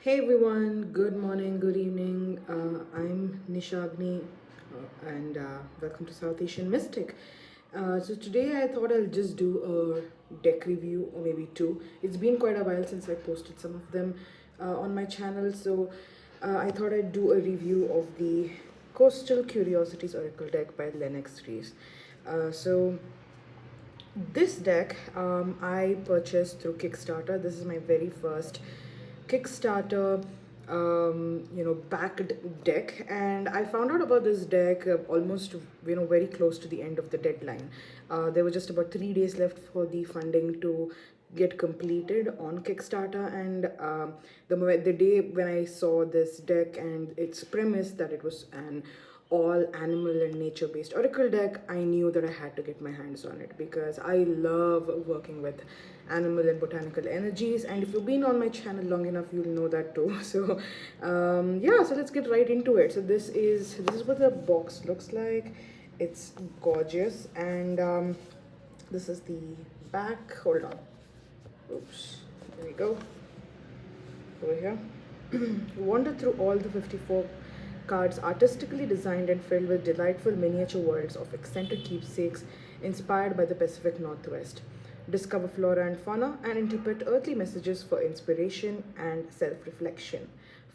Hey everyone, good morning, good evening. I'm Nishagni and welcome to South Asian Mystic. So today I thought I'll just do a deck review or maybe two. It's been quite a while since I posted some of them on my channel, so I thought I'd do a review of the Coastal Curiosities Oracle deck by Lennox Reese. So this deck I purchased through Kickstarter. This is my very first Kickstarter backed deck, and I found out about this deck almost very close to the end of the deadline. There were just about 3 days left for the funding to get completed on Kickstarter, and the day when I saw this deck and its premise that it was an all animal and nature based oracle deck, I knew that I had to get my hands on it because I love working with animal and botanical energies, and if you've been on my channel long enough you'll know that too. So yeah, so let's get right into it. So this is what the box looks like. It's gorgeous, and this is the back. Hold on. Oops, there we go. Over here. Wander through all the 54 cards artistically designed and filled with delightful miniature worlds of eccentric keepsakes inspired by the Pacific Northwest. Discover flora and fauna and interpret earthly messages for inspiration and self reflection.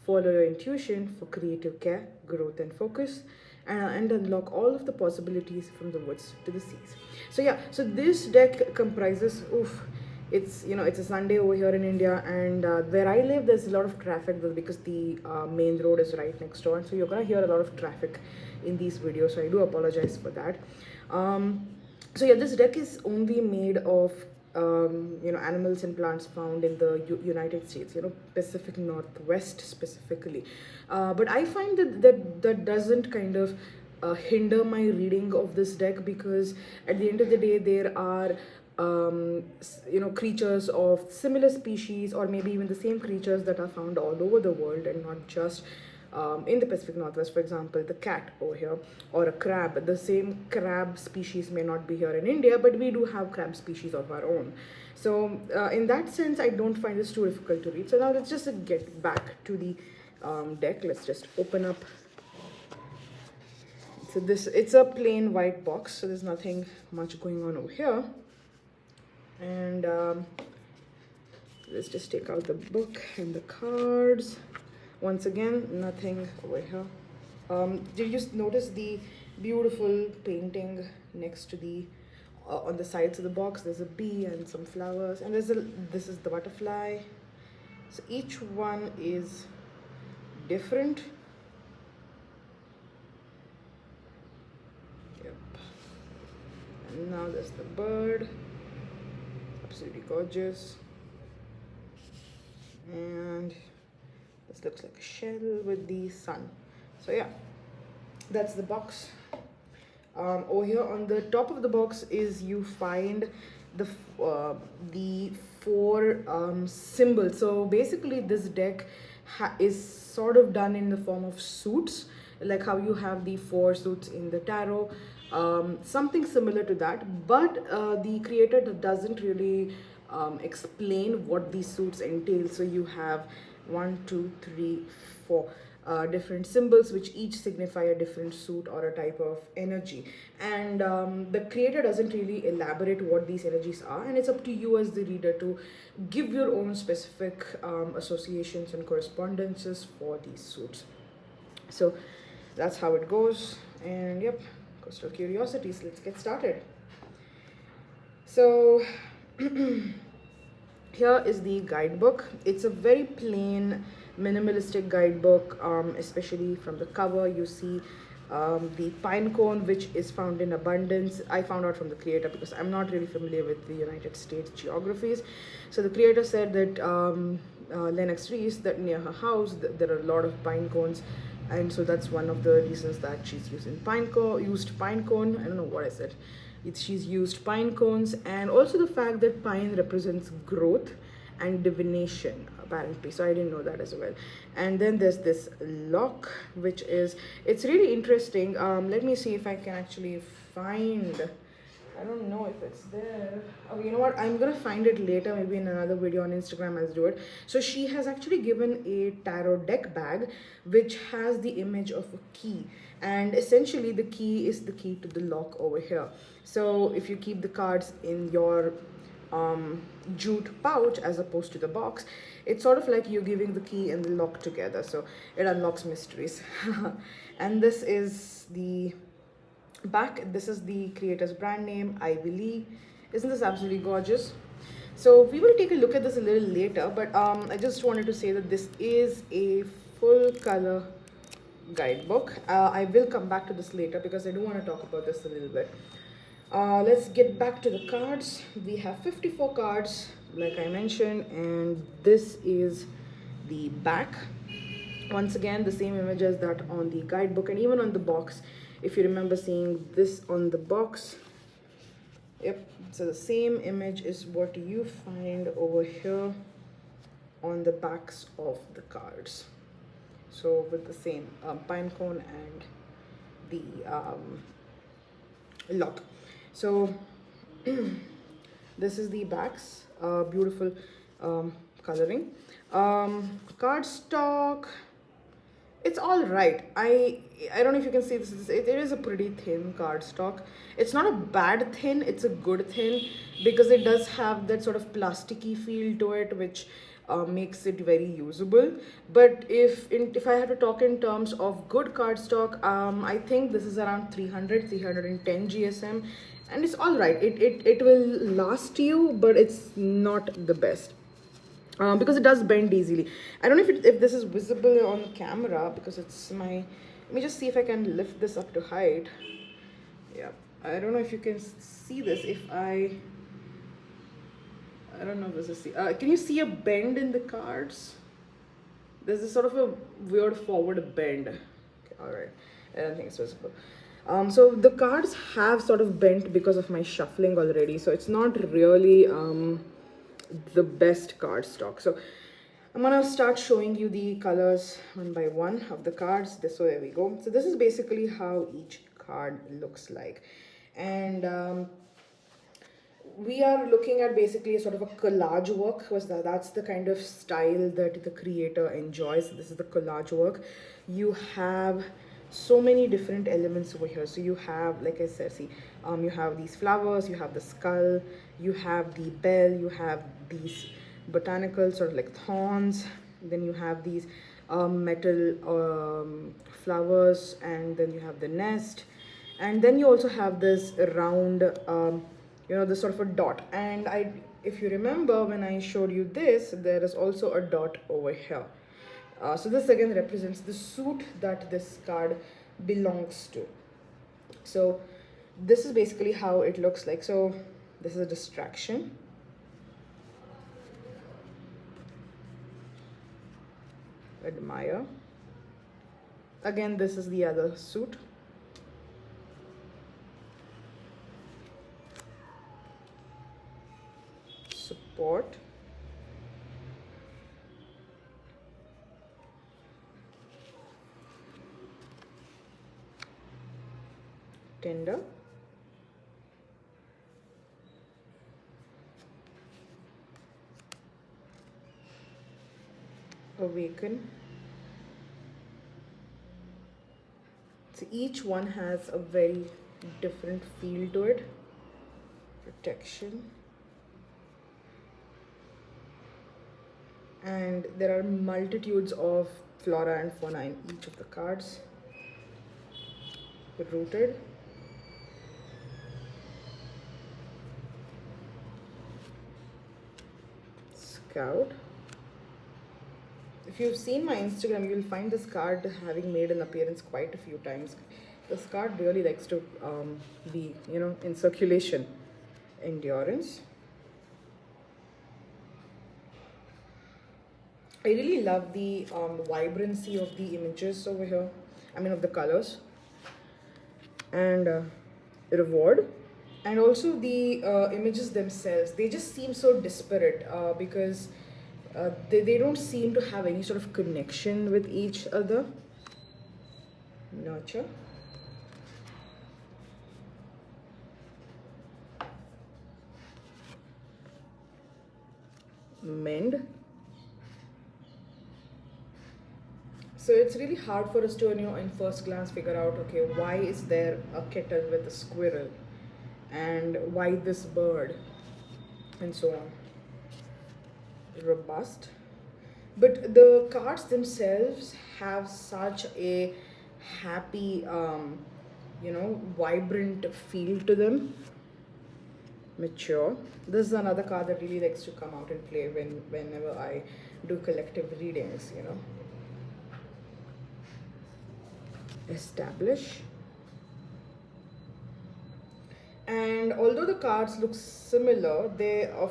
Follow your intuition for creative care, growth, and focus, and unlock all of the possibilities from the woods to the seas. So, yeah, so this deck comprises, it's a Sunday over here in India, and where I live there's a lot of traffic because the main road is right next door, and so you're gonna hear a lot of traffic in these videos, so I do apologize for that. So yeah, this deck is only made of animals and plants found in the United States, Pacific Northwest specifically, but I find that doesn't kind of hinder my reading of this deck, because at the end of the day there are creatures of similar species, or maybe even the same creatures that are found all over the world and not just in the Pacific Northwest. For example, the cat over here, or a crab. The same crab species may not be here in India, but we do have crab species of our own. So in that sense, I don't find this too difficult to read. So now let's just get back to the deck. Let's just open up. So it's a plain white box, so there's nothing much going on over here. And let's just take out the book and the cards. Once again, nothing over here. Did you notice the beautiful painting next to the on the sides of the box? There's a bee and some flowers, and this is the butterfly. So each one is different. Yep. And now there's the bird. Absolutely gorgeous. And this looks like a shell with the sun. So yeah, that's the box. Over here on the top of the box is you find the four symbols. So basically this deck is sort of done in the form of suits, like how you have the four suits in the tarot. Something similar to that, but the creator doesn't really explain what these suits entail. So you have 1, 2, 3, 4 different symbols, which each signify a different suit or a type of energy, and the creator doesn't really elaborate what these energies are, and it's up to you as the reader to give your own specific associations and correspondences for these suits. So that's how it goes. And yep, Coastal Curiosities, let's get started. So here is the guidebook. It's a very plain minimalistic guidebook, especially from the cover you see the pine cone, which is found in abundance. I found out from the creator because I'm not really familiar with the United States geographies. So the creator said that Lennox Reese, that near her house there are a lot of pine cones, and so that's one of the reasons that she's used pine cone. I don't know what I said. She's used pine cones, and also the fact that pine represents growth and divination, apparently. So I didn't know that as well. And then there's this lock, which is, it's really interesting. Let me see if I can actually find I don't know if it's there. Oh, you know what? I'm gonna find it later, maybe in another video on Instagram. I'll do it. So she has actually given a tarot deck bag which has the image of a key, and essentially the key is the key to the lock over here. So if you keep the cards in your jute pouch as opposed to the box, it's sort of like you're giving the key and the lock together, so it unlocks mysteries. And this is the back. This is the creator's brand name, Ivy Lee. Isn't this absolutely gorgeous? So we will take a look at this a little later, but I just wanted to say that this is a full color guidebook. I will come back to this later because I do want to talk about this a little bit. Let's get back to the cards. We have 54 cards, like I mentioned, and this is the back. Once again, the same image as that on the guidebook and even on the box. If you remember seeing this on the box, yep, so the same image is what you find over here on the backs of the cards. So with the same pine cone and the lock. So this is the backs, beautiful coloring. Cardstock, it's all right. I don't know if you can see this. It is a pretty thin cardstock. It's not a bad thin, it's a good thin, because it does have that sort of plasticky feel to it, which makes it very usable. But if I had to talk in terms of good cardstock, I think this is around 310 GSM, and it's all right. It will last you, but it's not the best. Because it does bend easily. I don't know if this is visible on camera, because it's my, let me just see if I can lift this up to height. Yeah, I don't know if you can see this. If I don't know if this is, can you see a bend in the cards? There's a sort of a weird forward bend. Okay, all right, I don't think it's visible. So the cards have sort of bent because of my shuffling already, so it's not really the best cardstock. So I'm gonna start showing you the colors one by one of the cards. So there we go. So this is basically how each card looks like, and we are looking at basically a sort of a collage work, because that's the kind of style that the creator enjoys. So this is the collage work. You have so many different elements over here. So you have, like I said, see, you have these flowers, you have the skull, you have the bell, you have these botanical sort of like thorns, then you have these metal flowers, and then you have the nest, and then you also have this round you know, this sort of a dot. And if you remember when I showed you this, there is also a dot over here. So this again represents the suit that this card belongs to. So this is basically how it looks like. So this is a distraction. Admire. Again, this is the other suit. Support. Tender. Awaken. So each one has a very different feel to it. Protection. And there are multitudes of flora and fauna in each of the cards. Rooted. Scout. If you've seen my Instagram, you'll find this card having made an appearance quite a few times. This card really likes to be, you know, in circulation. Endurance. I really love the vibrancy of the images over here. I mean, of the colors. And reward. And also the images themselves, they just seem so disparate because they don't seem to have any sort of connection with each other. Nurture. mend. So it's really hard for us to, in first glance figure out, okay, why is there a kettle with a squirrel, and why this bird, and so on. Robust, but the cards themselves have such a happy, vibrant feel to them. Mature. This is another card that really likes to come out and play whenever I do collective readings. Establish. And although the cards look similar,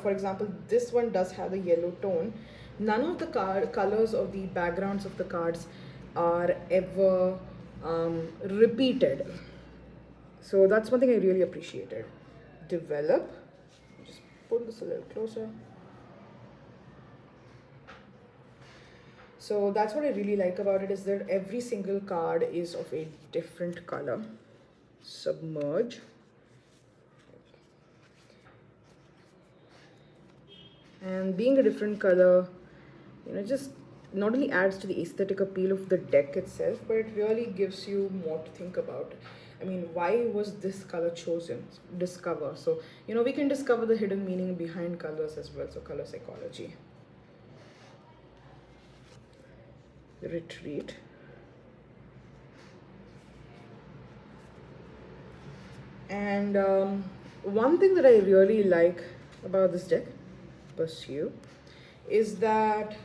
for example, this one does have the yellow tone. None of the colors of the backgrounds of the cards are ever repeated. So that's one thing I really appreciated. Develop. Just put this a little closer. So that's what I really like about it, is that every single card is of a different color. Submerge. And being a different color, just not only adds to the aesthetic appeal of the deck itself, but it really gives you more to think about. I mean, why was this color chosen? Discover. So, we can discover the hidden meaning behind colors as well. So, color psychology. Retreat. And one thing that I really like about this deck, Pursue, is that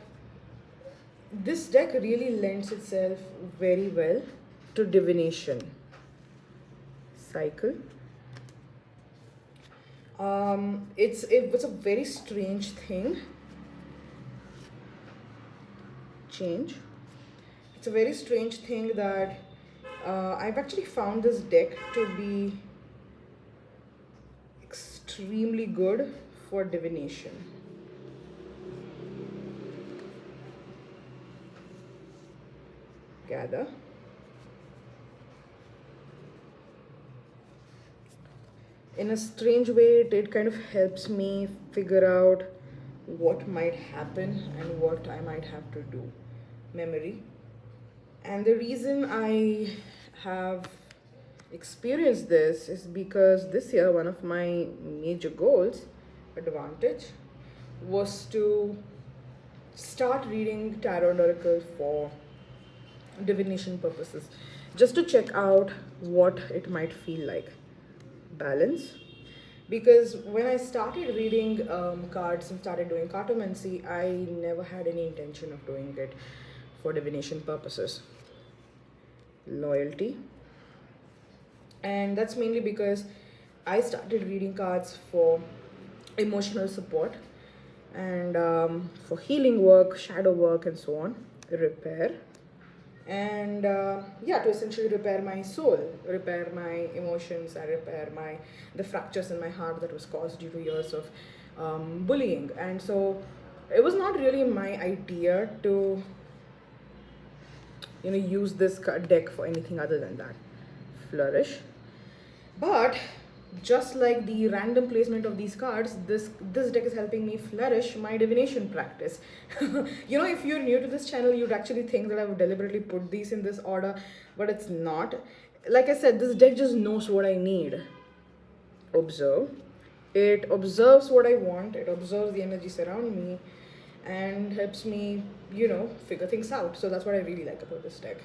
this deck really lends itself very well to divination. Cycle. It was a very strange thing. Change. It's a very strange thing that I've actually found this deck to be extremely good for divination. Gather. In a strange way, it kind of helps me figure out what might happen and what I might have to do. Memory. And the reason I have experienced this is because this year one of my major goals, advantage, was to start reading tarot and oracle for divination purposes, just to check out what it might feel like. Balance. Because when I started reading cards and started doing cartomancy, I never had any intention of doing it for divination purposes. Loyalty. And that's mainly because I started reading cards for emotional support and for healing work, shadow work, and so on. Repair. And to essentially repair my soul, repair my emotions, and repair the fractures in my heart that was caused due to years of bullying. And so it was not really my idea to use this deck for anything other than that. Flourish. But just like the random placement of these cards, this deck is helping me flourish my divination practice. If you're new to this channel, you'd actually think that I would deliberately put these in this order, but it's not. Like I said, this deck just knows what I need. Observe. It observes what I want, it observes the energies around me, and helps me, figure things out. So that's what I really like about this deck.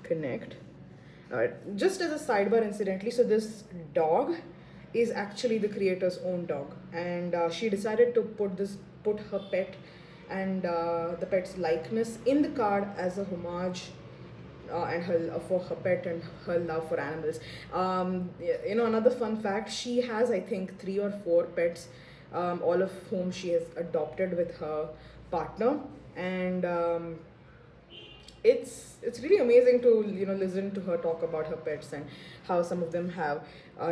Connect. Just as a sidebar, incidentally, so this dog is actually the creator's own dog, and she decided to put her pet and the pet's likeness in the card as a homage and for her pet and her love for animals. Another fun fact: she has, I think, 3 or 4 pets, all of whom she has adopted with her partner, and it's really amazing to listen to her talk about her pets and how some of them have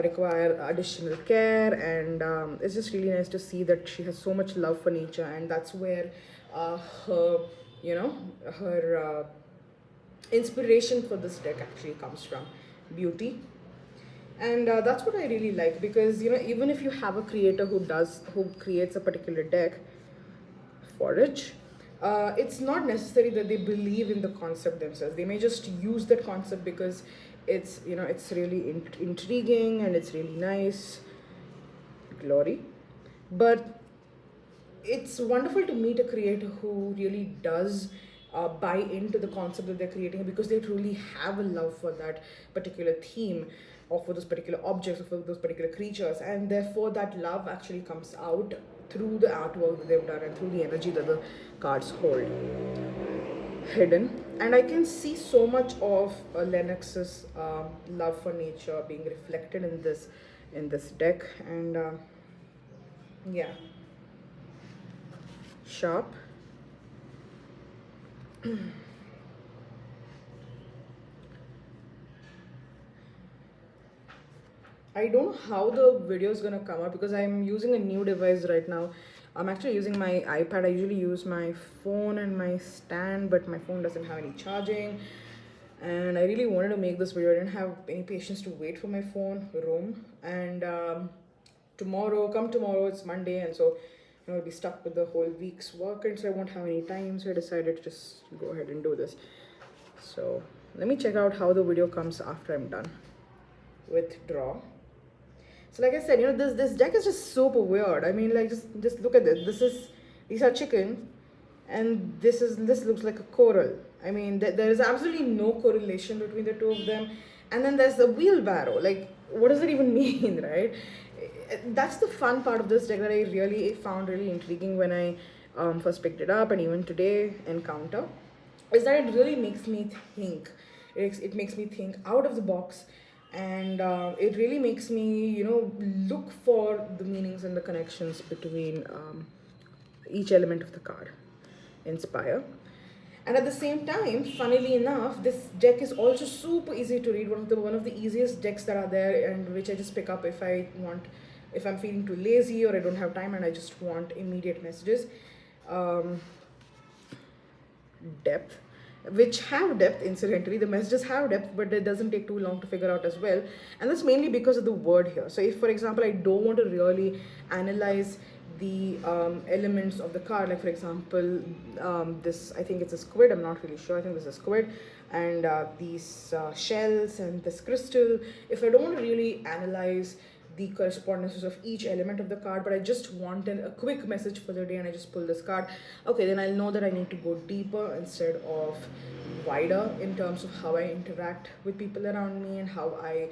require additional care, and it's just really nice to see that she has so much love for nature, and that's where her inspiration for this deck actually comes from. Beauty. And that's what I really like, because even if you have a creator who creates a particular deck for it, it's not necessary that they believe in the concept themselves. They may just use that concept because it's really intriguing and it's really nice. Glory. But it's wonderful to meet a creator who really does buy into the concept that they're creating, because they truly have a love for that particular theme, or for those particular objects, or for those particular creatures, and therefore that love actually comes out through the artwork that they've done and through the energy that the cards hold hidden. And I can see so much of Lennox's love for nature being reflected in this deck. And yeah, sharp. I don't know how the video is gonna come out because I'm using a new device right now. I'm actually using my iPad. I usually use my phone and my stand, but my phone doesn't have any charging. And I really wanted to make this video. I didn't have any patience to wait for my phone roam. And tomorrow, it's Monday, and so I'll be stuck with the whole week's work, and so I won't have any time. So I decided to just go ahead and do this. So let me check out how the video comes after I'm done with draw. So like I said, this deck is just super weird. I mean, like, just look at this. These are chicken, and this looks like a coral. I mean, there is absolutely no correlation between the two of them. And then there's the wheelbarrow. Like, what does it even mean, right? That's the fun part of this deck that I really found really intriguing when I first picked it up, and even today encounter, is that it really makes me think. It makes me think out of the box, and it really makes me look for the meanings and the connections between each element of the card. Inspire. And at the same time, funnily enough, this deck is also super easy to read. One of the easiest decks that are there, and which I just pick up if I'm feeling too lazy or I don't have time and I just want immediate messages. Depth, which have depth. Incidentally, the messages have depth, but it doesn't take too long to figure out as well. And that's mainly because of the word here. So if, for example, I don't want to really analyze the elements of the card, like for example, this, I think it's a squid, I'm not really sure, I think this is a squid, and these shells and this crystal. If I don't want to really analyze the correspondences of each element of the card, but I just wanted a quick message for the day, and I just pull this card, okay, then I'll know that I need to go deeper instead of wider in terms of how I interact with people around me and how I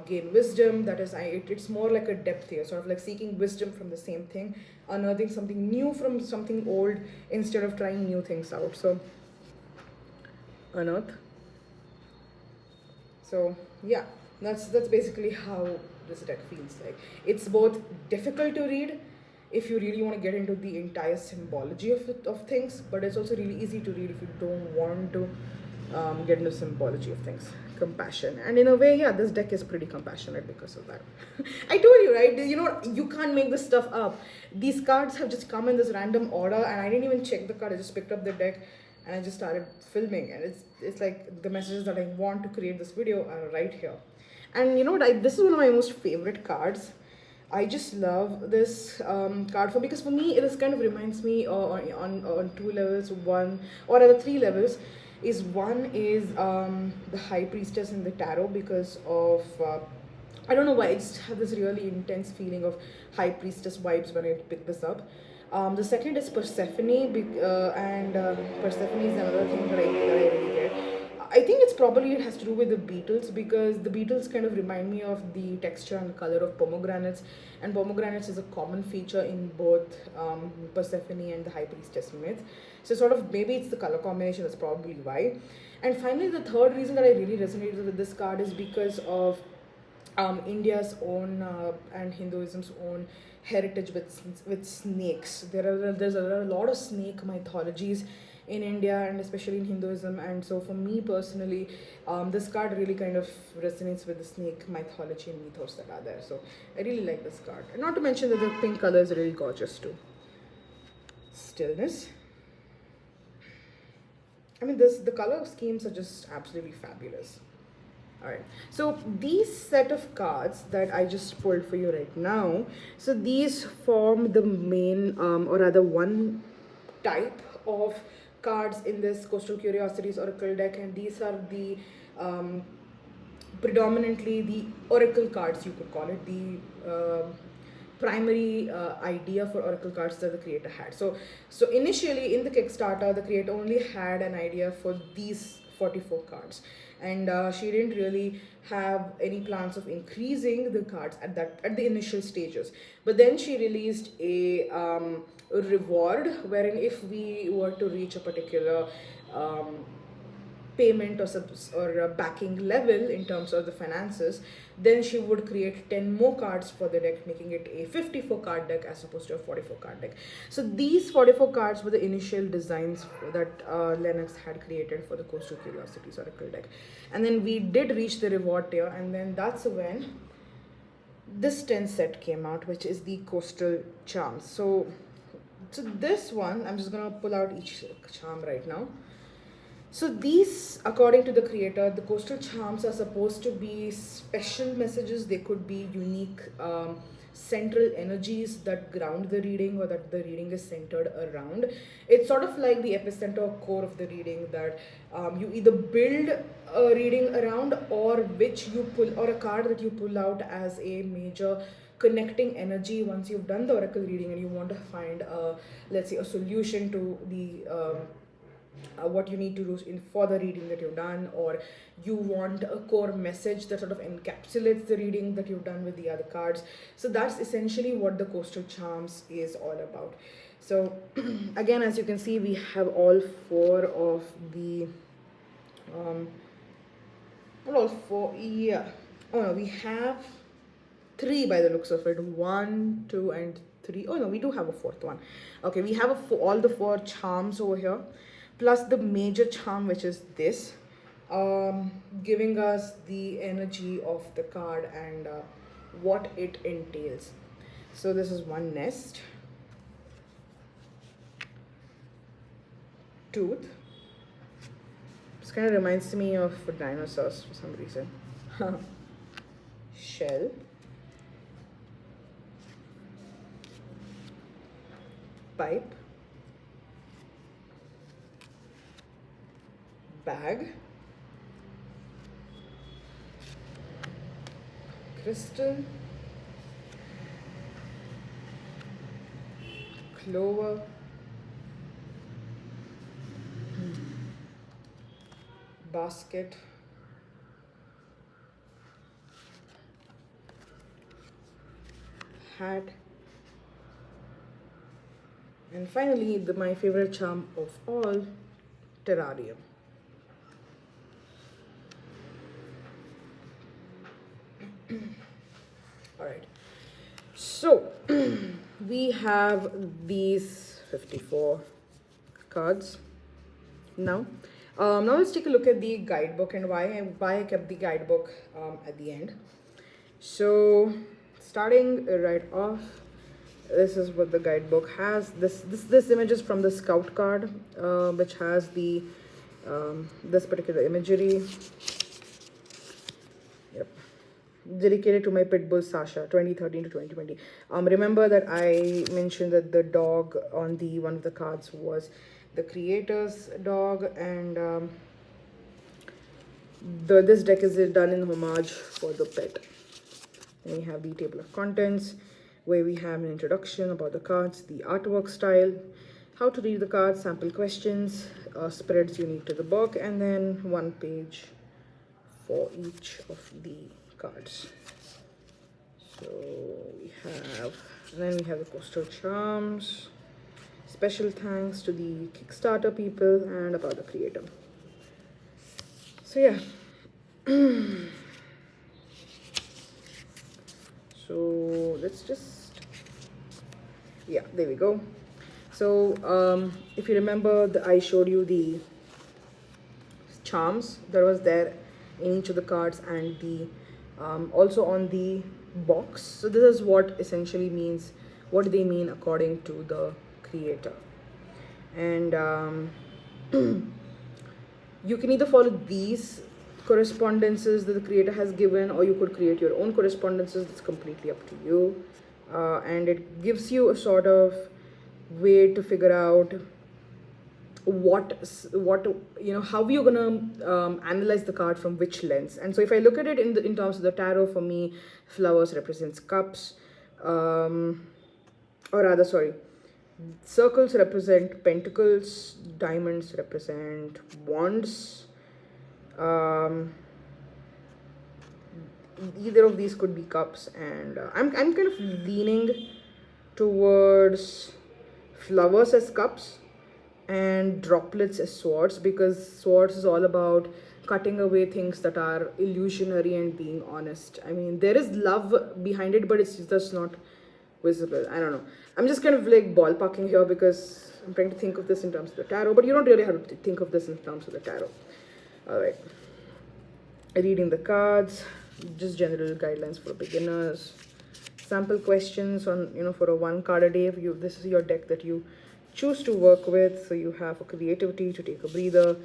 gain wisdom. That is, it's more like a depth here, sort of like seeking wisdom from the same thing, unearthing something new from something old instead of trying new things out. So unearth. So yeah, that's basically how this deck feels like. It's both difficult to read if you really want to get into the entire symbology of things, but it's also really easy to read if you don't want to get into symbology of things. Compassion. And in a way, yeah, this deck is pretty compassionate because of that. I told you, right? You can't make this stuff up. These cards have just come in this random order, and I didn't even check the card. I just picked up the deck and I just started filming, and it's like the messages that I want to create this video are right here. And you know what, this is one of my most favorite cards. I just love this card because for me, it kind of reminds me on two levels, one or rather three levels. One is the High Priestess in the tarot, because of I don't know why, I just have this really intense feeling of High Priestess vibes when I pick this up. The second is Persephone, and Persephone is another thing that I really get. I think it has to do with the beetles, because the beetles kind of remind me of the texture and color of pomegranates, and pomegranates is a common feature in both Persephone and the High Priestess myth. So sort of maybe it's the color combination, that's probably why. And finally, the third reason that I really resonated with this card is because of India's own and Hinduism's own heritage with snakes. There's a lot of snake mythologies in India, and especially in Hinduism. And so for me personally, this card really kind of resonates with the snake mythology and mythos that are there. So I really like this card. And not to mention that the pink color is really gorgeous too. Stillness. I mean, the color schemes are just absolutely fabulous. Alright, so these set of cards that I just pulled for you right now, so these form the main, or rather one type of cards in this Coastal Curiosities Oracle deck, and these are the predominantly the oracle cards, you could call it, the primary idea for oracle cards that the creator had. So initially in the Kickstarter, the creator only had an idea for these 44 cards, and she didn't really have any plans of increasing the cards at the initial stages. But then she released a reward wherein if we were to reach a particular payment or a backing level in terms of the finances, then she would create 10 more cards for the deck, making it a 54 card deck as opposed to a 44 card deck. So these 44 cards were the initial designs that Lennox had created for the Coastal Curiosities Oracle deck. And then we did reach the reward tier, and then that's when this 10 set came out, which is the Coastal Charms. So this one, I'm just gonna pull out each charm right now. So these, according to the creator, the Coastal Charms are supposed to be special messages. They could be unique central energies that ground the reading, or that the reading is centered around. It's sort of like the epicenter or core of the reading that you either build a reading around, or which you pull, or a card that you pull out as a major connecting energy once you've done the oracle reading and you want to find let's say a solution to the what you need to do for the reading that you've done, or you want a core message that sort of encapsulates the reading that you've done with the other cards. So that's essentially what the Coastal Charms is all about. So again, as you can see, we have all four of the not all four, yeah, oh no, we have three by the looks of it. 1, 2 and 3. Oh no, we do have a fourth one. Okay, we have all the four charms over here, plus the major charm, which is this, giving us the energy of the card and what it entails. So this is one nest, tooth. This kind of reminds me of dinosaurs for some reason. Shell, pipe, bag, crystal, clover, basket, hat, and finally my favorite charm of all, terrarium. All right, so we have these 54 cards now. Now let's take a look at the guidebook and why I kept the guidebook at the end. So starting right off, this is what the guidebook has. This image is from the scout card, which has the this particular imagery. Yep, dedicated to my pit bull Sasha, 2013 to 2020. Remember that I mentioned that the dog on the one of the cards was the creator's dog, and this deck is done in homage for the pet. And we have the table of contents, where we have an introduction about the cards, the artwork style, how to read the cards, sample questions, spreads unique to the book, and then one page for each of the cards. So we have, and then we have the Coastal Charms, special thanks to the Kickstarter people, and about the creator. So yeah. So let's just, yeah, there we go. So if you remember, I showed you the charms that was there in each of the cards, and the also on the box. So this is what essentially means, what they mean according to the creator. And you can either follow these correspondences that the creator has given, or you could create your own correspondences. It's completely up to you. And it gives you a sort of way to figure out what how you're gonna analyze the card from which lens. And so if I look at it in terms of the tarot, for me, flowers represents cups, or rather, sorry, circles represent pentacles, diamonds represent wands. Either of these could be cups, and I'm kind of leaning towards flowers as cups and droplets as swords, because swords is all about cutting away things that are illusionary and being honest. I mean, there is love behind it, but it's just not visible. I don't know. I'm just kind of like ballparking here because I'm trying to think of this in terms of the tarot, but you don't really have to think of this in terms of the tarot. All right. Reading the cards, just general guidelines for beginners. Sample questions on, for a 1 card a day. This is your deck that you choose to work with. So you have for creativity, to take a breather,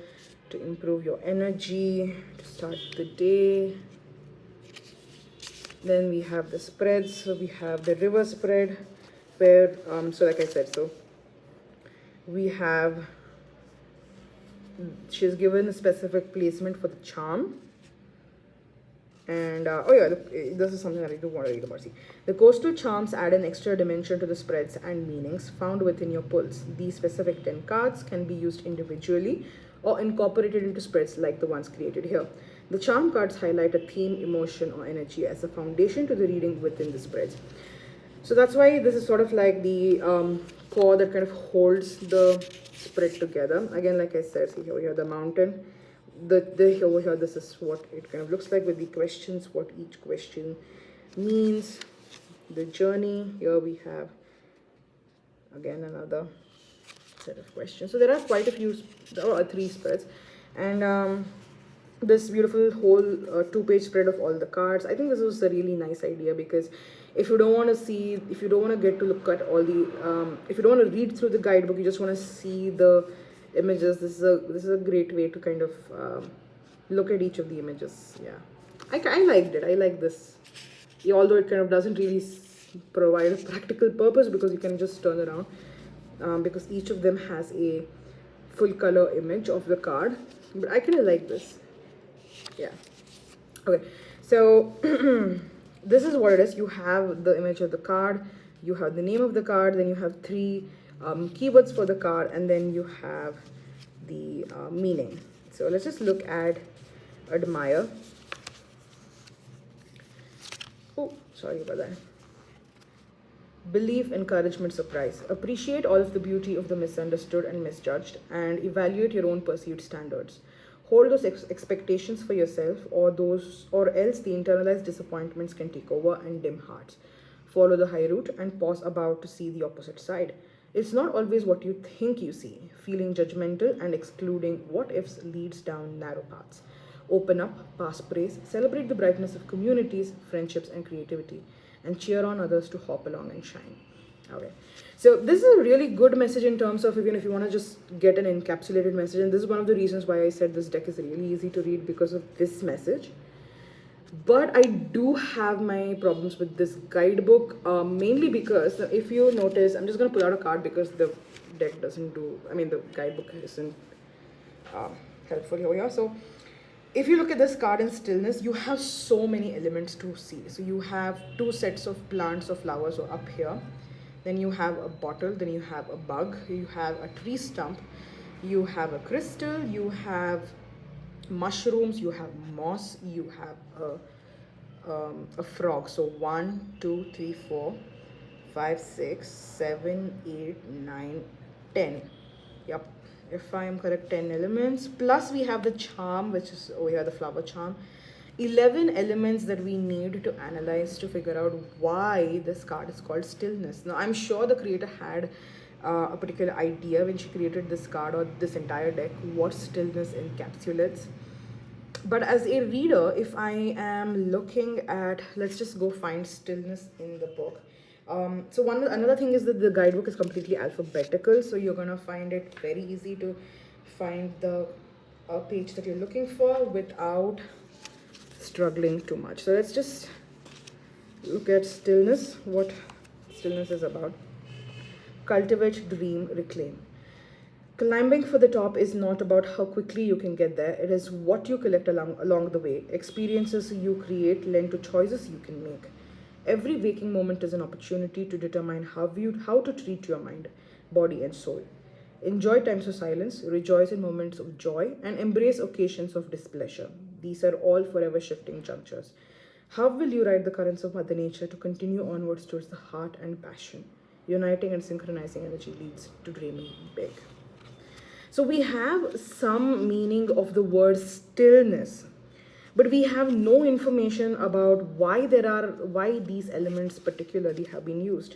to improve your energy, to start the day. Then we have the spreads. So we have the river spread, where so like I said, so we have, she's given a specific placement for the charm. And oh yeah, look, this is something that I do want to read about. See, the coastal charms add an extra dimension to the spreads and meanings found within your pulls. These specific 10 cards can be used individually or incorporated into spreads like the ones created here. The charm cards highlight a theme, emotion, or energy as a foundation to the reading within the spreads. So that's why this is sort of like the core that kind of holds the spread together. Again, like I said, see here we have the mountain. Over here, this is what it kind of looks like with the questions, what each question means, the journey. Here we have again another set of questions. So there are quite a few, 3 spreads, and this beautiful whole 2-page spread of all the cards. I think this was a really nice idea, because if you don't want to see, if you don't want to get to look at all the, if you don't want to read through the guidebook, you just want to see the images, this is a great way to kind of look at each of the images. Yeah, I liked it. I like this, although it kind of doesn't really provide a practical purpose, because you can just turn around, because each of them has a full color image of the card. But I kind of like this. Yeah. Okay, so this is what it is. You have the image of the card, you have the name of the card, then you have 3 keywords for the card, and then you have the meaning. So let's just look at admire. Oh, sorry about that. Belief, encouragement, surprise. Appreciate all of the beauty of the misunderstood and misjudged, and evaluate your own perceived standards. Hold those expectations for yourself, or else the internalized disappointments can take over and dim hearts. Follow the high route and pause about to see the opposite side. It's not always what you think you see. Feeling judgmental and excluding what ifs leads down narrow paths. Open up, pass praise, celebrate the brightness of communities, friendships, and creativity, and cheer on others to hop along and shine. Okay, so this is a really good message in terms of, even if you want to just get an encapsulated message, and this is one of the reasons why I said this deck is really easy to read, because of this message. But I do have my problems with this guidebook, mainly because if you notice, I'm just going to pull out a card because the deck doesn't do, the guidebook isn't helpful. Here we are. So if you look at this card in stillness, you have so many elements to see. So you have 2 sets of plants or flowers up here. Then you have a bottle, then you have a bug, you have a tree stump, you have a crystal, you have mushrooms, you have moss, you have a frog. So 1, 2, 3, 4, 5, 6, 7, 8, 9, 10. Yep, if I am correct, 10 elements. Plus we have the charm, which is over here, the flower charm. 11 elements that we need to analyze to figure out why this card is called stillness. Now, I'm sure the creator had a particular idea when she created this card or this entire deck, what stillness encapsulates. But as a reader, if I am looking at, let's just go find stillness in the book. So another thing is that the guidebook is completely alphabetical, so you're gonna find it very easy to find the page that you're looking for without struggling too much. So let's just look at stillness, what stillness is about. Cultivate, dream, reclaim. Climbing for the top is not about how quickly you can get there. It is what you collect along the way. Experiences you create lend to choices you can make. Every waking moment is an opportunity to determine how to treat your mind, body, and soul. Enjoy times of silence, rejoice in moments of joy, and embrace occasions of displeasure. These are all forever shifting junctures. How will you ride the currents of Mother Nature to continue onwards towards the heart and passion? Uniting and synchronizing energy leads to dreaming big. So we have some meaning of the word stillness, but we have no information about why these elements particularly have been used.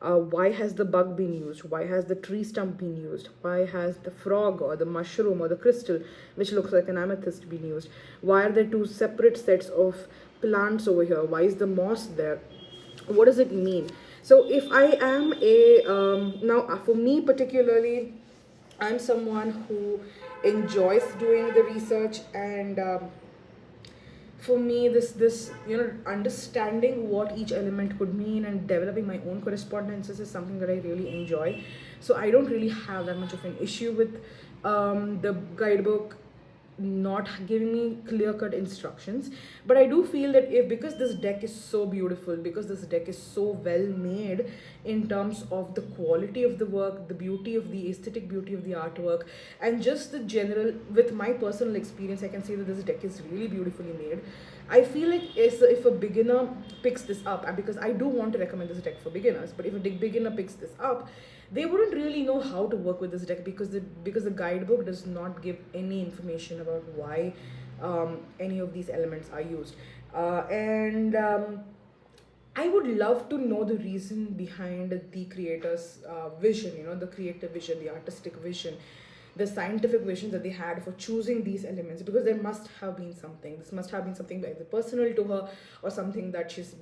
Why has the bug been used? Why has the tree stump been used? Why has the frog or the mushroom or the crystal, which looks like an amethyst, been used? Why are there two separate sets of plants over here? Why is the moss there? What does it mean? So if I am now for me particularly, I'm someone who enjoys doing the research, and for me this understanding what each element could mean and developing my own correspondences is something that I really enjoy. So I don't really have that much of an issue with the guidebook not giving me clear-cut instructions. But I do feel that because this deck is so beautiful, because this deck is so well made in terms of the quality of the work, the beauty of the aesthetic beauty of the artwork, and just the general, with my personal experience, I can say that this deck is really beautifully made. I feel like if a beginner picks this up, and because I do want to recommend this deck for beginners, but if a beginner picks this up, they wouldn't really know how to work with this deck, because the guidebook does not give any information about why any of these elements are used. And I would love to know the reason behind the creator's vision, the creative vision, the artistic vision, the scientific vision that they had for choosing these elements, because there must have been something. This must have been something either personal to her, or something that she's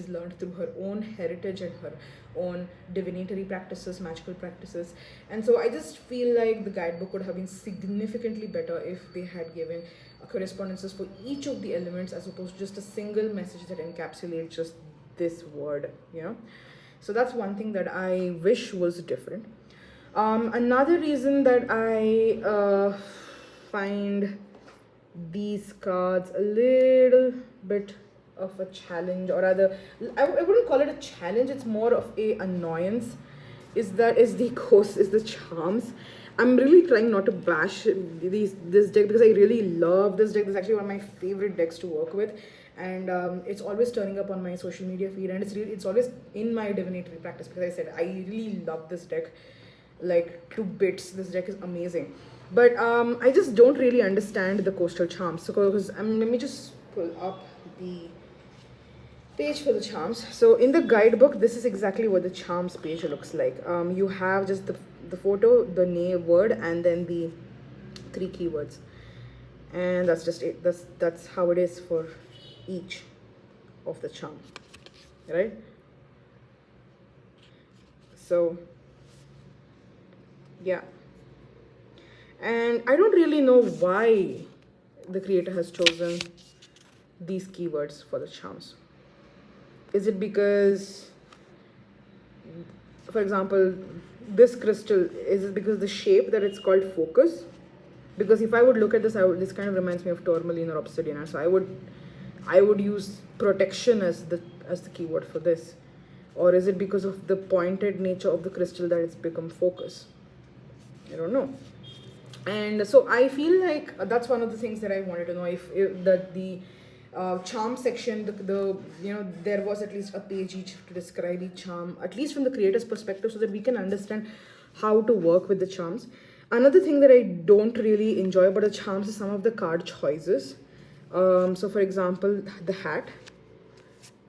learned through her own heritage and her own divinatory practices, magical practices. And so I just feel like the guidebook would have been significantly better if they had given correspondences for each of the elements, as opposed to just a single message that encapsulates just this word. So that's one thing that I wish was different. Another reason that I find these cards a little bit of a challenge, or rather, I wouldn't call it a challenge, it's more of a annoyance, is the charms. I'm really trying not to bash this deck, because I really love this deck. This is actually one of my favorite decks to work with, and it's always turning up on my social media feed, and it's always in my divinatory practice, because I said I really love this deck like to bits. This deck is amazing, but I just don't really understand the coastal charms. So because let me just pull up the page for the charms. So in the guidebook, this is exactly what the charms page looks like. You have just the photo, the name, word, and then the 3 keywords, and that's just it. That's how it is for each of the charm, right? So yeah, and I don't really know why the creator has chosen these keywords for the charms. Is it because, for example, this crystal, is it because the shape that it's called focus? Because if I would look at this, this kind of reminds me of tourmaline or obsidian, so I would use protection as the keyword for this. Or is it because of the pointed nature of the crystal that it's become focus? I don't know. And so I feel like that's one of the things that I wanted to know, if that the charm section, there was at least a page each to describe each charm, at least from the creator's perspective, so that we can understand how to work with the charms. Another thing that I don't really enjoy about the charms is some of the card choices. So for example, the hat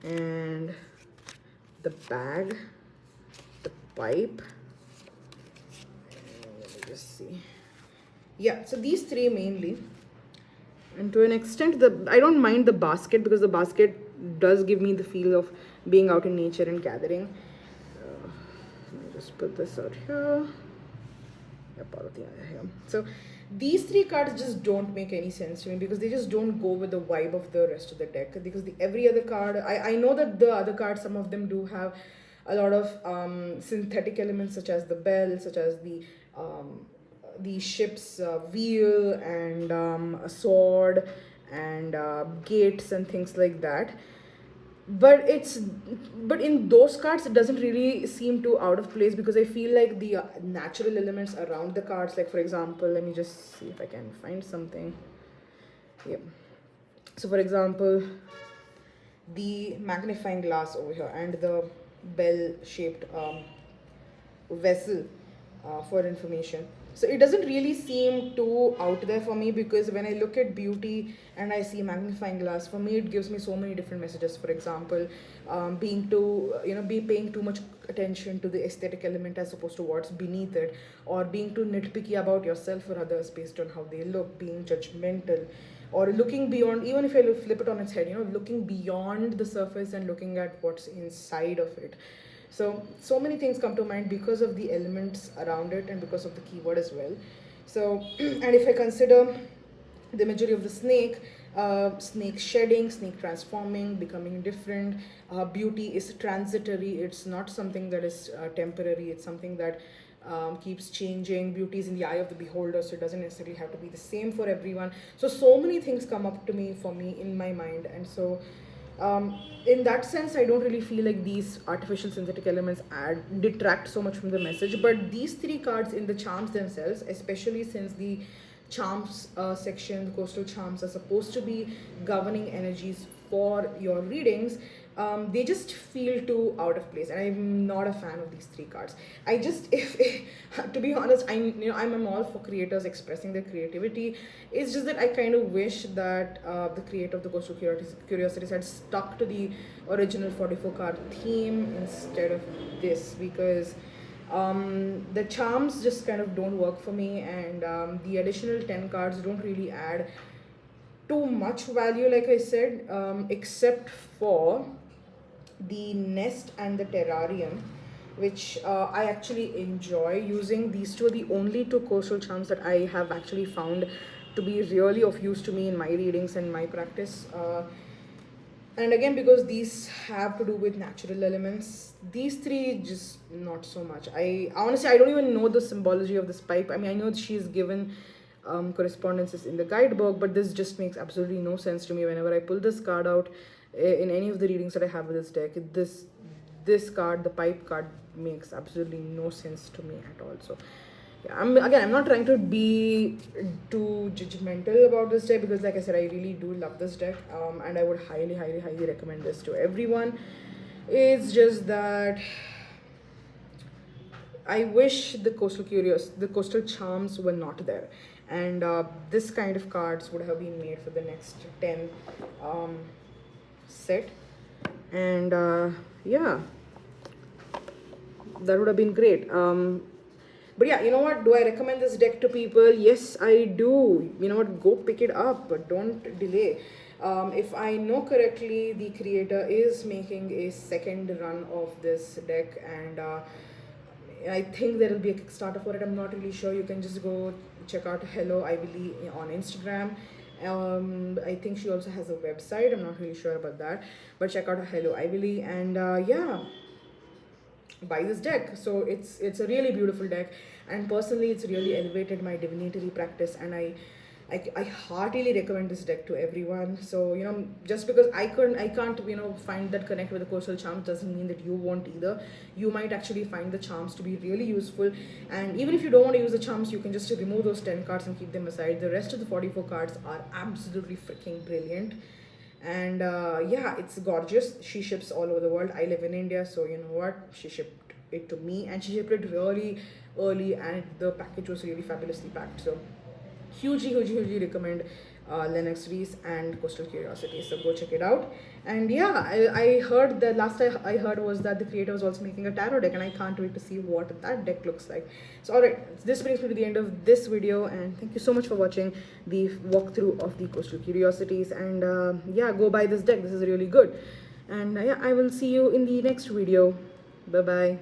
and the bag, the pipe. Let me just see. Yeah, so these 3 mainly. And to an extent, I don't mind the basket, because the basket does give me the feel of being out in nature and gathering. Let me just put this out here. So These three cards just don't make any sense to me because they just don't go with the vibe of the rest of the deck. Because every other card, I know that the other cards, some of them do have a lot of synthetic elements, such as the bell, such as the ship's wheel, and a sword, and gates and things like that. But in those cards it doesn't really seem too out of place, because I feel like the natural elements around the cards, like for example, let me just see if I can find something. Yep. So for example, the magnifying glass over here and the bell shaped vessel for information. So it doesn't really seem too out there for me, because when I look at beauty and I see magnifying glass, for me it gives me so many different messages. For example, being too, be paying too much attention to the aesthetic element as opposed to what's beneath it, or being too nitpicky about yourself or others based on how they look, being judgmental, or looking beyond. Even if I flip it on its head, looking beyond the surface and looking at what's inside of it. So many things come to mind because of the elements around it and because of the keyword as well. So and if I consider the imagery of the snake, snake shedding, snake transforming, becoming different, beauty is transitory. It's not something that is temporary. It's something that keeps changing. Beauty is in the eye of the beholder, so it doesn't necessarily have to be the same for everyone. So many things come up to me for me in my mind. And so in that sense, I don't really feel like these artificial synthetic elements detract so much from the message. But these three cards in the charms themselves, especially since the charms section, the coastal charms, are supposed to be governing energies for your readings, they just feel too out of place, and I'm not a fan of these three cards. I just, if to be honest, I'm all for creators expressing their creativity. It's just that I kind of wish that the creator of the Coastal Curiosities had stuck to the original 44 card theme instead of this, because the charms just kind of don't work for me, and the additional 10 cards don't really add too much value, like I said, except for the nest and the terrarium, which I actually enjoy using. These two are the only two coastal charms that I have actually found to be really of use to me in my readings and my practice. And again, because these have to do with natural elements, these three just not so much. I honestly, I don't even know the symbology of this pipe. I mean, I know she's given correspondences in the guidebook, but this just makes absolutely no sense to me. Whenever I pull this card out in any of the readings that I have with this deck, this card, the pipe card, makes absolutely no sense to me at all. So yeah, I'm not trying to be too judgmental about this deck, because like I said, I really do love this deck, and I would highly recommend this to everyone. It's just that I wish the coastal charms were not there, and this kind of cards would have been made for the next 10 set, and yeah, that would have been great. But yeah, you know what, do I recommend this deck to people? Yes, I do. You know what, go pick it up, but don't delay. If I know correctly, the creator is making a second run of this deck, and I think there will be a Kickstarter for it. I'm not really sure. You can just go check out Hello Ivy on Instagram. I think she also has a website. I'm not really sure about that, but check out Hello Ivy, and yeah, buy this deck. So it's a really beautiful deck, and personally it's really elevated my divinatory practice, and I heartily recommend this deck to everyone. So just because I can't find that connect with the coastal charms doesn't mean that you won't either. You might actually find the charms to be really useful, and even if you don't want to use the charms, you can just remove those 10 cards and keep them aside. The rest of the 44 cards are absolutely freaking brilliant, and yeah, it's gorgeous. She ships all over the world. I live in India, so you know what, she shipped it to me, and she shipped it really early, and the package was really fabulously packed. So hugely recommend Lennox Reese and Coastal Curiosities. So go check it out. And yeah, I heard, the last I heard was that the creator was also making a tarot deck, and I can't wait to see what that deck looks like. So alright, this brings me to the end of this video, and thank you so much for watching the walkthrough of the Coastal Curiosities. And yeah, go buy this deck. This is really good. And yeah, I will see you in the next video. Bye bye.